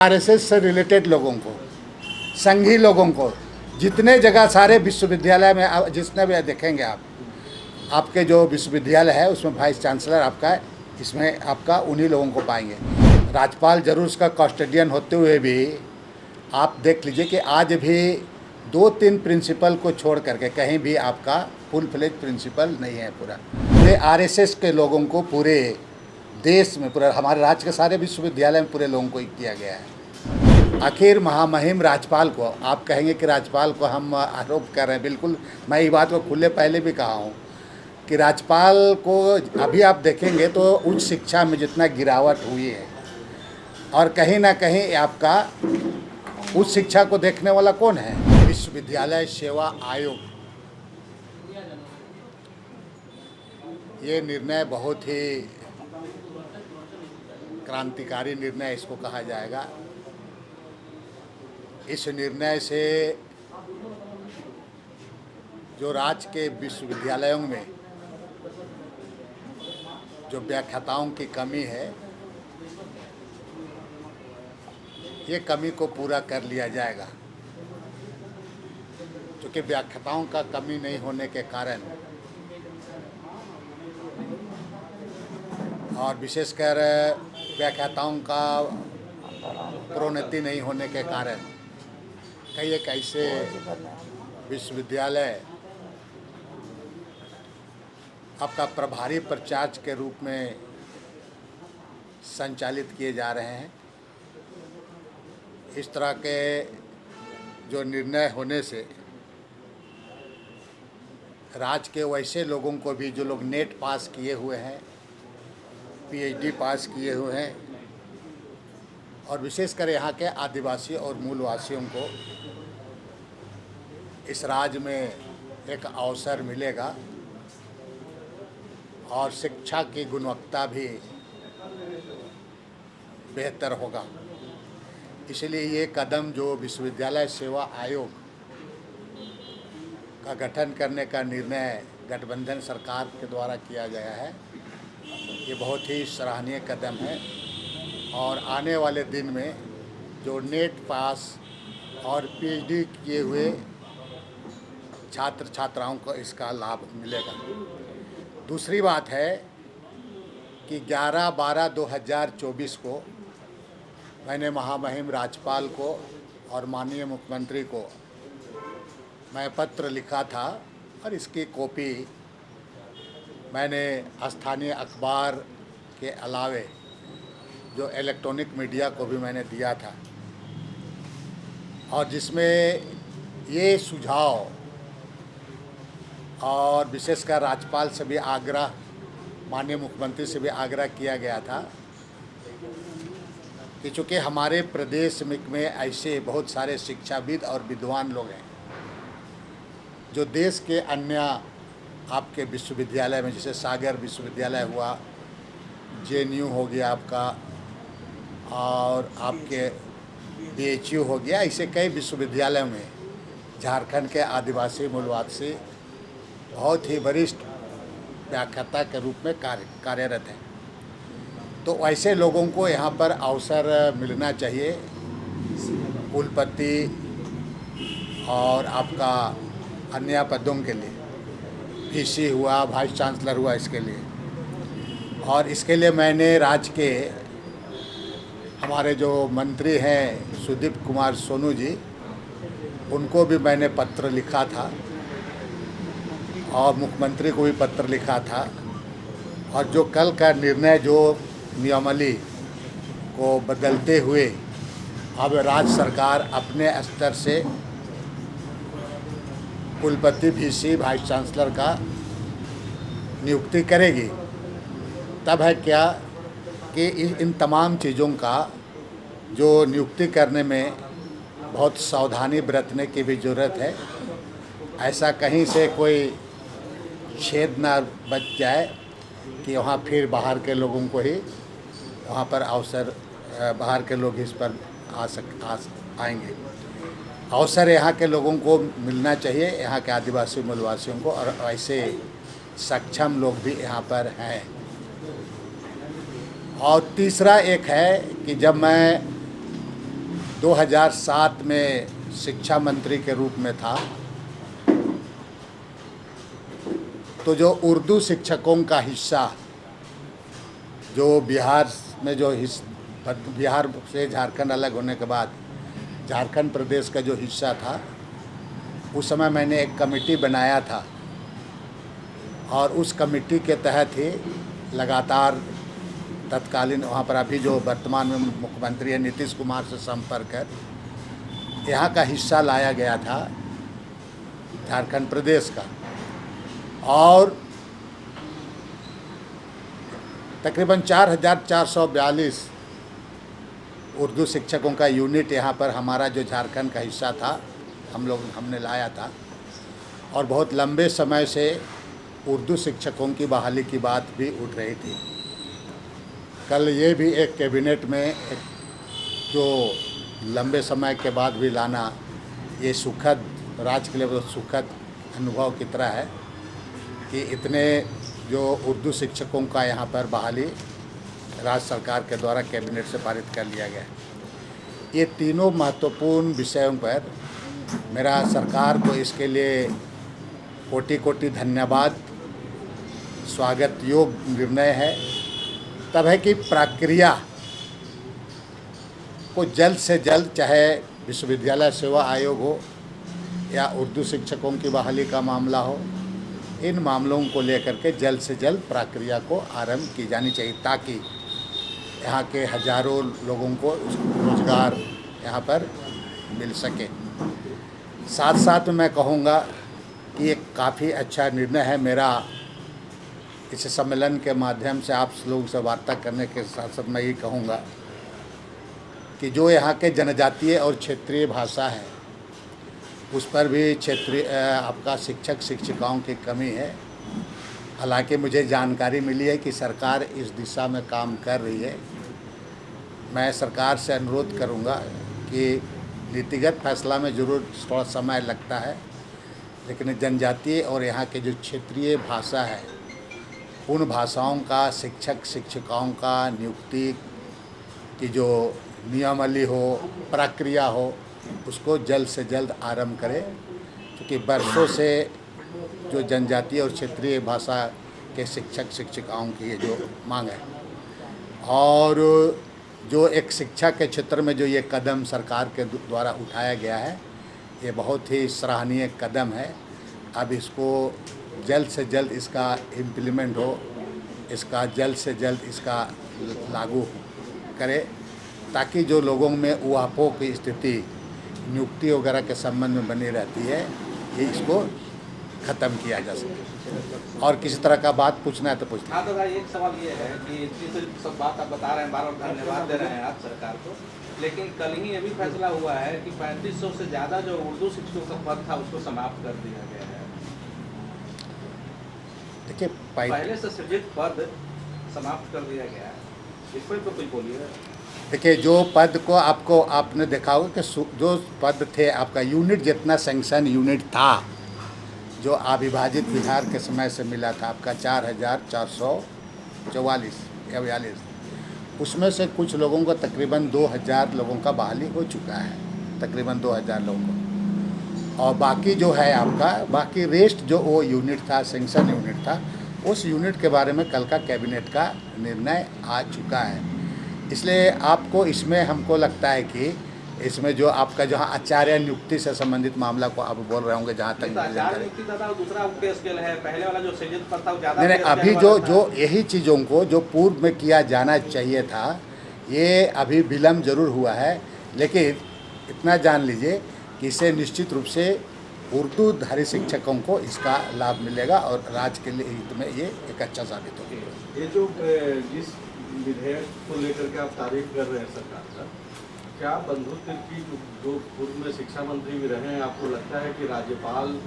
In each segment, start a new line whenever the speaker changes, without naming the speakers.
RSS से related लोगों को, संघी लोगों को, जितने जगह सारे विश्वविद्यालय में जिसने भी देखेंगे आप, आपके जो विश्वविद्यालय है उसमें वाइस चांसलर आपका है, इसमें आपका उन्हीं लोगों को पाएंगे। राज्यपाल जरूर उसका कस्टोडियन होते हुए भी आप देख लीजिए कि आज भी 2-3 प्रिंसिपल को छोड़ करके कहीं भी आपका फुल फ्लेज प्रिंसिपल नहीं है। पूरे आरएसएस के लोगों को पूरे देश में, पूरा हमारे राज्य के सारे विश्वविद्यालय में पूरे लोगों को किया गया है। आखिर महामहिम राज्यपाल को आप कहेंगे कि राज्यपाल को हम आरोप कर रहे हैं, बिल्कुल मैं ये बात को खुले पहले भी कहा हूँ कि राज्यपाल को अभी आप देखेंगे तो उच्च शिक्षा में जितना गिरावट हुई है और कहीं ना कहीं आपका उच्च शिक्षा को देखने वाला कौन है? विश्वविद्यालय सेवा आयोग। ये निर्णय बहुत ही क्रांतिकारी निर्णय इसको कहा जाएगा। इस निर्णय से जो राज्य के विश्वविद्यालयों में जो व्याख्याताओं की कमी है, ये कमी को पूरा कर लिया जाएगा। क्योंकि व्याख्याताओं का कमी नहीं होने के कारण और विशेषकर व्याख्याताओं का प्रोन्नति नहीं होने के कारण कई एक ऐसे विश्वविद्यालय आपका प्रभारी प्राचार्य के रूप में संचालित किए जा रहे हैं। इस तरह के जो निर्णय होने से राज्य के वैसे लोगों को भी, जो लोग नेट पास किए हुए हैं, पीएचडी पास किए हुए हैं और विशेषकर यहाँ के आदिवासी और मूलवासियों को इस राज्य में एक अवसर मिलेगा और शिक्षा की गुणवत्ता भी बेहतर होगा। इसलिए ये कदम जो विश्वविद्यालय सेवा आयोग का गठन करने का निर्णय गठबंधन सरकार के द्वारा किया गया है, ये बहुत ही सराहनीय कदम है। और आने वाले दिन में जो नेट पास और पीएचडी किए हुए छात्र छात्राओं को इसका लाभ मिलेगा। दूसरी बात है कि 11/12/2024 को मैंने महामहिम राज्यपाल को और माननीय मुख्यमंत्री को मैं पत्र लिखा था और इसकी कॉपी मैंने स्थानीय अखबार के अलावे जो इलेक्ट्रॉनिक मीडिया को भी मैंने दिया था, और जिसमें ये सुझाव और विशेषकर राज्यपाल से भी आग्रह, माननीय मुख्यमंत्री से भी आग्रह किया गया था कि चूँकि हमारे प्रदेश में ऐसे बहुत सारे शिक्षाविद और विद्वान लोग हैं जो देश के अन्य आपके विश्वविद्यालय में, जैसे सागर विश्वविद्यालय हुआ, जेएनयू हो गया आपका, और आपके बीएचयू हो गया, ऐसे कई विश्वविद्यालयों में झारखंड के आदिवासी मूलवासी बहुत ही वरिष्ठ व्याख्याता के रूप में कार्यरत हैं। तो ऐसे लोगों को यहाँ पर अवसर मिलना चाहिए। कुलपति और आपका अन्य पदों के लिए, वीसी हुआ, वाइस चांसलर हुआ, इसके लिए। और इसके लिए मैंने राज्य के हमारे जो मंत्री हैं सुदीप कुमार सोनू जी, उनको भी मैंने पत्र लिखा था और मुख्यमंत्री को भी पत्र लिखा था। और जो कल का निर्णय, जो नियमावली को बदलते हुए अब राज्य सरकार अपने स्तर से कुलपति, वीसी, वाइस चांसलर का नियुक्ति करेगी, तब है क्या कि इन तमाम चीज़ों का जो नियुक्ति करने में बहुत सावधानी बरतने की भी ज़रूरत है। ऐसा कहीं से कोई छेद ना बच जाए कि वहाँ फिर बाहर के लोगों को ही वहाँ पर अवसर, बाहर के लोग इस पर आएंगे। अवसर यहाँ के लोगों को मिलना चाहिए, यहाँ के आदिवासी मूलवासियों को, और ऐसे सक्षम लोग भी यहाँ पर हैं। और तीसरा एक है कि जब मैं 2007 में शिक्षा मंत्री के रूप में था, तो जो उर्दू शिक्षकों का हिस्सा जो बिहार में बिहार से झारखंड अलग होने के बाद झारखंड प्रदेश का जो हिस्सा था, उस समय मैंने एक कमेटी बनाया था और उस कमेटी के तहत ही लगातार तत्कालीन वहाँ पर अभी जो वर्तमान में मुख्यमंत्री है नीतीश कुमार से संपर्क कर यहाँ का हिस्सा लाया गया था झारखंड प्रदेश का, और तकरीबन 4,442 उर्दू शिक्षकों का यूनिट यहाँ पर हमारा जो झारखंड का हिस्सा था हमने लाया था। और बहुत लंबे समय से उर्दू शिक्षकों की बहाली की बात भी उठ रही थी। कल ये भी एक कैबिनेट में जो लंबे समय के बाद भी लाना, ये सुखद, राज्य के लिए बहुत सुखद अनुभव की तरह है कि इतने जो उर्दू शिक्षकों का यहाँ पर बहाली राज्य सरकार के द्वारा कैबिनेट से पारित कर लिया गया। ये तीनों महत्वपूर्ण विषयों पर मेरा सरकार को इसके लिए कोटि कोटि धन्यवाद, स्वागत योग्य निर्णय है। तब है कि प्रक्रिया को जल्द से जल्द, चाहे विश्वविद्यालय सेवा आयोग हो या उर्दू शिक्षकों की बहाली का मामला हो, इन मामलों को लेकर के जल्द से जल्द प्रक्रिया को आरंभ की जानी चाहिए ताकि यहाँ के हजारों लोगों को रोजगार यहाँ पर मिल सके। साथ साथ मैं कहूँगा कि ये काफ़ी अच्छा निर्णय है मेरा। इस सम्मेलन के माध्यम से आप लोगों से वार्ता करने के साथ साथ मैं ये कहूँगा कि जो यहाँ के जनजातीय और क्षेत्रीय भाषा है उस पर भी क्षेत्रीय आपका शिक्षक शिक्षिकाओं की कमी है। हालांकि मुझे जानकारी मिली है कि सरकार इस दिशा में काम कर रही है। मैं सरकार से अनुरोध करूँगा कि नीतिगत फैसला में ज़रूर थोड़ा समय लगता है, लेकिन जनजातीय और यहाँ के जो क्षेत्रीय भाषा है उन भाषाओं का शिक्षक शिक्षिकाओं का नियुक्ति की जो नियमावली हो, प्रक्रिया हो, उसको जल्द से जल्द आरंभ करें, क्योंकि बरसों से जो जनजातीय और क्षेत्रीय भाषा के शिक्षक शिक्षिकाओं की ये जो मांग है, और जो एक शिक्षा के क्षेत्र में जो ये कदम सरकार के द्वारा उठाया गया है, ये बहुत ही सराहनीय कदम है। अब इसको जल्द से जल्द इसका इम्प्लीमेंट हो, इसका जल्द से जल्द इसका लागू करे, ताकि जो लोगों में ऊहापोह की स्थिति नियुक्ति वगैरह के संबंध में बनी रहती है, ये इसको ख़त्म किया जा सके। और किसी तरह का बात पूछना है तो पूछना।
हाँ, तो भाई एक सवाल ये है कि इतनी सब बात आप बता रहे हैं, बार बार धन्यवाद दे रहे हैं आप सरकार को, लेकिन कल ही ये भी फैसला हुआ है कि 3500 से ज़्यादा जो उर्दू शिक्षकों का पद था उसको समाप्त कर दिया गया है।
देखिए,
पहले से सृजित पद समाप्त कर दिया गया है, इस पर तो कुछ बोलिए।
देखिए, जो पद को आपने देखा होगा कि जो पद थे आपका यूनिट जितना सेंक्शन यूनिट था जो अविभाजित बिहार के समय से मिला था आपका 4,444 या 42, उसमें से कुछ लोगों को तकरीबन 2,000 लोगों का बहाली हो चुका है, तकरीबन 2,000 लोगों को। और बाकी जो है आपका बाकी रेस्ट जो वो यूनिट था, सेंक्शन यूनिट था, उस यूनिट के बारे में कल का कैबिनेट का निर्णय आ चुका है। इसलिए आपको इसमें हमको लगता है कि इसमें जो आपका जहाँ आचार्य नियुक्ति से संबंधित मामला को आप बोल रहे होंगे, जहाँ तक नहीं, अभी जो यही चीज़ों को जो पूर्व में किया जाना चाहिए था, ये अभी विलम्ब जरूर हुआ है, लेकिन इतना जान लीजिए कि इससे निश्चित रूप से उर्दू धारी शिक्षकों को इसका लाभ मिलेगा और राज्य के लिए हित में ये एक अच्छा साबित होगा।
ये जो जिस विधेयक को लेकर के आप तारीफ कर रहे हैं सरकार का, क्या बंधु तिर्की जो पूर्व में शिक्षा मंत्री भी रहे हैं, आपको लगता है कि राज्यपाल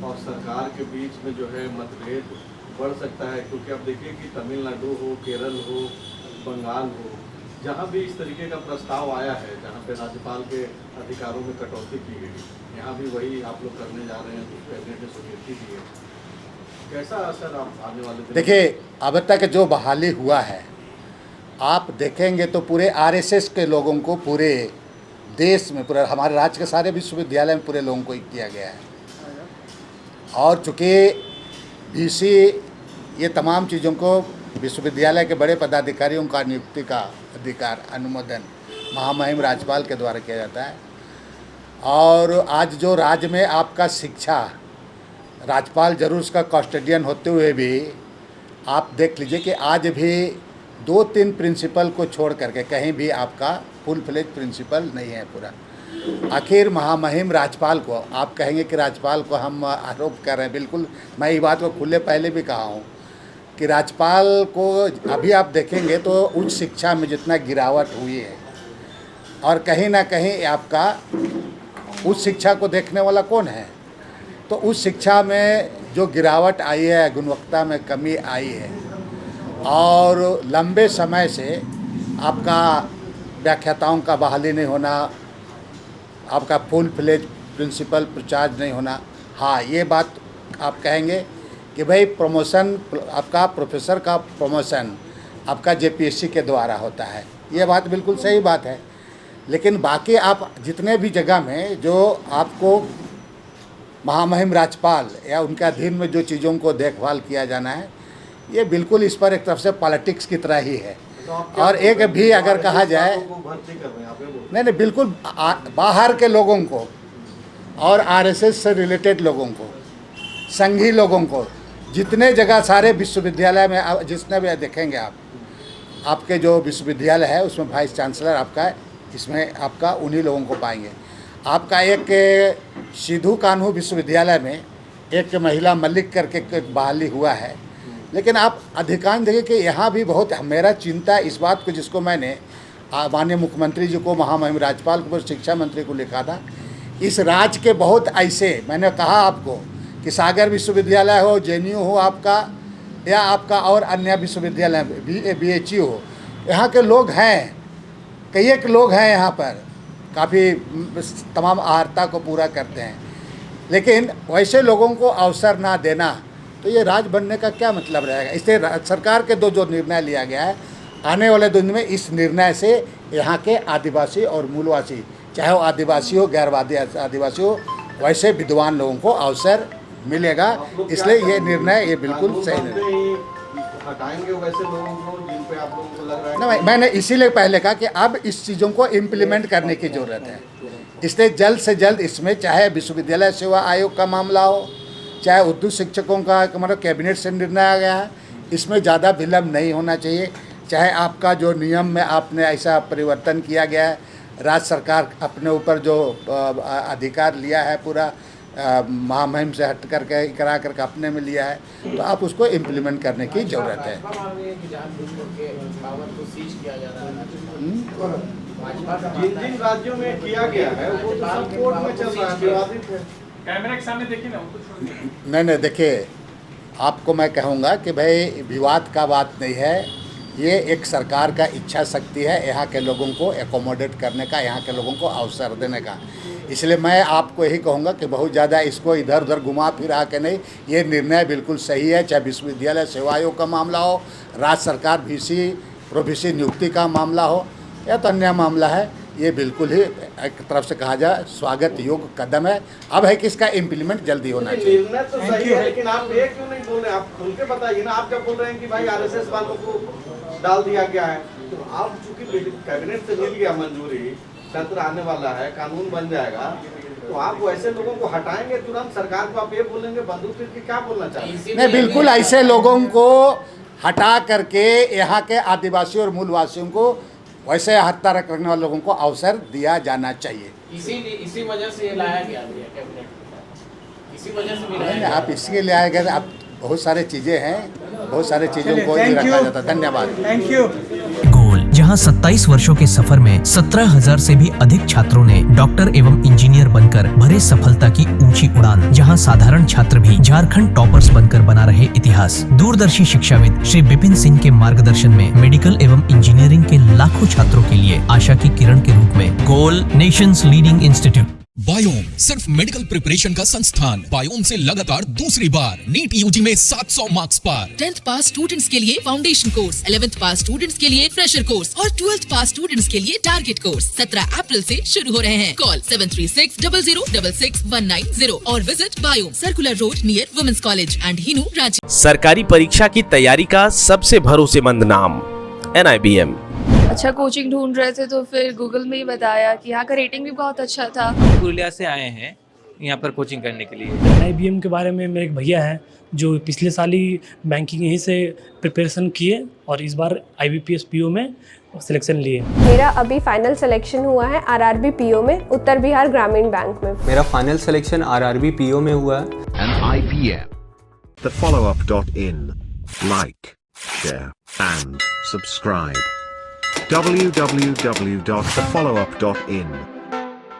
और सरकार के बीच में जो है मतभेद बढ़ सकता है? क्योंकि आप देखिए कि तमिलनाडु हो, केरल हो, बंगाल हो, जहाँ भी इस तरीके का प्रस्ताव आया है, जहाँ पे राज्यपाल के अधिकारों में कटौती की गई, यहाँ भी वही आप लोग करने जा रहे हैं, तो कैबिनेट ने स्वीकृति दी है। कैसा असर आप आने वाले?
देखिए, अब तक जो बहाली हुआ है आप देखेंगे तो पूरे आरएसएस के लोगों को पूरे देश में पूरे हमारे राज्य के सारे विश्वविद्यालय में पूरे लोगों को किया गया है। और चूँकि VC ये तमाम चीज़ों को विश्वविद्यालय के बड़े पदाधिकारियों का नियुक्ति का अधिकार अनुमोदन महामहिम राज्यपाल के द्वारा किया जाता है। और आज जो राज्य में आपका शिक्षा, राज्यपाल जरूर उसका कस्टोडियन होते हुए भी आप देख लीजिए कि आज भी 2-3 प्रिंसिपल को छोड़ करके कहीं भी आपका फुल फ्लेज प्रिंसिपल नहीं है पूरा। आखिर महामहिम राज्यपाल को आप कहेंगे कि राज्यपाल को हम आरोप कर रहे हैं, बिल्कुल मैं ये बात को खुले पहले भी कहा हूँ कि राज्यपाल को अभी आप देखेंगे तो उच्च शिक्षा में जितना गिरावट हुई है और कहीं ना कहीं आपका उच्च शिक्षा को देखने वाला कौन है, तो उस शिक्षा में जो गिरावट आई है, गुणवत्ता में कमी आई है और लंबे समय से आपका व्याख्याताओं का बहाली नहीं होना, आपका फुल फ्लेज प्रिंसिपल चार्ज नहीं होना। हाँ, ये बात आप कहेंगे कि भाई प्रमोशन, आपका प्रोफेसर का प्रमोशन आपका JPSC के द्वारा होता है, ये बात बिल्कुल सही बात है। लेकिन बाकी आप जितने भी जगह में जो आपको महामहिम राज्यपाल या उनके अधीन में जो चीज़ों को देखभाल किया जाना है, ये बिल्कुल इस पर एक तरफ से पॉलिटिक्स की तरह ही है। और एक भी अगर कहा जाए नहीं, बिल्कुल बाहर के लोगों को और RSS से रिलेटेड लोगों को, संघी लोगों को, जितने जगह सारे विश्वविद्यालय में जितने भी देखेंगे आप, आपके जो विश्वविद्यालय है उसमें वाइस चांसलर आपका, इसमें आपका उन्हीं लोगों को पाएंगे। आपका एक सिद्धू कान्हू विश्वविद्यालय में एक महिला मलिक करके बहाली हुआ है, लेकिन आप अधिकांश देखिए कि यहाँ भी बहुत मेरा चिंता इस बात को, जिसको मैंने माननीय मुख्यमंत्री जी को, महामहिम राज्यपाल को, शिक्षा मंत्री को लिखा था, इस राज्य के बहुत ऐसे, मैंने कहा आपको कि सागर विश्वविद्यालय हो, JNU हो आपका, या आपका और अन्य विश्वविद्यालय BHU हो, यहाँ के लोग हैं, कई एक लोग हैं यहाँ पर काफ़ी तमाम आहारता को पूरा करते हैं, लेकिन वैसे लोगों को अवसर ना देना, तो ये राज्य बनने का क्या मतलब रहेगा। इसलिए सरकार के जो निर्णय लिया गया है, आने वाले दिन में इस निर्णय से यहाँ के आदिवासी और मूलवासी, चाहे वो आदिवासी हो, गैरवादी आदिवासी हो, वैसे विद्वान लोगों को अवसर मिलेगा। इसलिए ये निर्णय ये बिल्कुल सही नहीं
हटाएंगे वैसे लोगों को जिन पे आप लोगों को लग रहा है
ना। मैंने इसीलिए पहले कहा कि अब इस चीज़ों को इम्प्लीमेंट करने की ज़रूरत है। इसलिए जल्द से जल्द इसमें चाहे विश्वविद्यालय सेवा आयोग का मामला हो, चाहे उर्दू शिक्षकों का मतलब कैबिनेट से निर्णय आ गया है, इसमें ज़्यादा विलम्ब नहीं होना चाहिए। चाहे आपका जो नियम में आपने ऐसा परिवर्तन किया गया है, राज्य सरकार अपने ऊपर जो अधिकार लिया है पूरा महामहिम से हट करके करा करके अपने में लिया है, तो आप उसको इम्प्लीमेंट करने की ज़रूरत है।
जिन जिन राज्यों में किया गया है वो तो सब कोर्ट में चल रहा है, विवादित है।
कैमरे के सामने देखिए ना,
नहीं, देखिए आपको मैं कहूँगा कि भाई विवाद का बात नहीं है, ये एक सरकार का इच्छा शक्ति है यहाँ के लोगों को एकोमोडेट करने का, यहाँ के लोगों को अवसर देने का। इसलिए मैं आपको यही कहूँगा कि बहुत ज़्यादा इसको इधर उधर घुमा फिरा के नहीं, ये निर्णय बिल्कुल सही है। चाहे विश्वविद्यालय सेवा आयोग का मामला हो, राज्य सरकार प्रोभिसी नियुक्ति का मामला हो, या तो अन्य मामला है, ये बिल्कुल ही एक तरफ से कहा जाए स्वागत योग्य कदम है। अब है कि इसका इम्प्लीमेंट जल्दी होना चाहिए।
निर्णय तो सही है, लेकिन आप ये क्यों नहीं बोल रहे? आप खुल के बताइए ना। आप क्या बोल रहे हैं कि भाई RSS वालों को डाल दिया गया है, तो आप चूंकि कैबिनेट से मिल गया मंजूरी, सत्र आने वाला है, कानून बन जाएगा, तो आप वैसे लोगों को हटाएंगे तुरंत? सरकार को आप ये बोलेंगे बंदूक फिर क्या बोलना चाहिए?
नहीं, बिल्कुल ऐसे लोगों को हटा करके यहाँ के आदिवासी और मूलवासियों को, वैसे हत्या रखने वाले लोगों को अवसर दिया जाना चाहिए।
इसी वजह से ये लाया गया कैबिनेट, इसी वजह से
नहीं, आप इसके लिए आए गए, आप बहुत सारे चीज़ें हैं, बहुत सारे चीज़ों को नहीं रखा जाता। धन्यवाद।
Thank you.
गोल, जहां 27 वर्षों के सफर में 17,000 से भी अधिक छात्रों ने डॉक्टर एवं इंजीनियर बनकर भरे सफलता की ऊंची उड़ान, जहां साधारण छात्र भी झारखंड टॉपर्स बनकर बना रहे इतिहास। दूरदर्शी शिक्षाविद श्री विपिन सिंह के मार्गदर्शन में मेडिकल एवं इंजीनियरिंग के लाखों छात्रों के लिए आशा की किरण के रूप में गोल, नेशंस लीडिंग इंस्टीट्यूट।
बायोम सिर्फ मेडिकल प्रिपरेशन का संस्थान। बायोम से लगातार दूसरी बार नीट यूजी में 700 मार्क्स पार।
10th पास स्टूडेंट्स के लिए फाउंडेशन कोर्स, 11th पास स्टूडेंट्स के लिए फ्रेशर कोर्स और 12th पास स्टूडेंट्स के लिए टारगेट कोर्स 17 अप्रैल से शुरू हो रहे हैं। कॉल 7360066190 और visit Biome, Circular Road near Women's College and Hinoo, Ranchi.
सरकारी परीक्षा की तैयारी का सबसे भरोसेमंद नाम NIBM।
अच्छा कोचिंग ढूंढ रहे थे तो फिर गूगल में ही बताया कि यहाँ का रेटिंग भी बहुत अच्छा था।
पुरुलिया से आए हैं यहाँ पर कोचिंग करने के लिए।
NIBM के बारे में मेरे एक भैया हैं जो पिछले साल ही बैंकिंग यहीं से प्रिपरेशन किए और इस बार IBPS PO में सिलेक्शन लिए।
मेरा अभी फाइनल सिलेक्शन हुआ है RRB PO में, उत्तर बिहार ग्रामीण बैंक में।
मेरा फाइनल सिलेक्शन RRB PO में हुआ है।
NIBM, thefollowup.in. Like, share and subscribe. www.thefollowup.in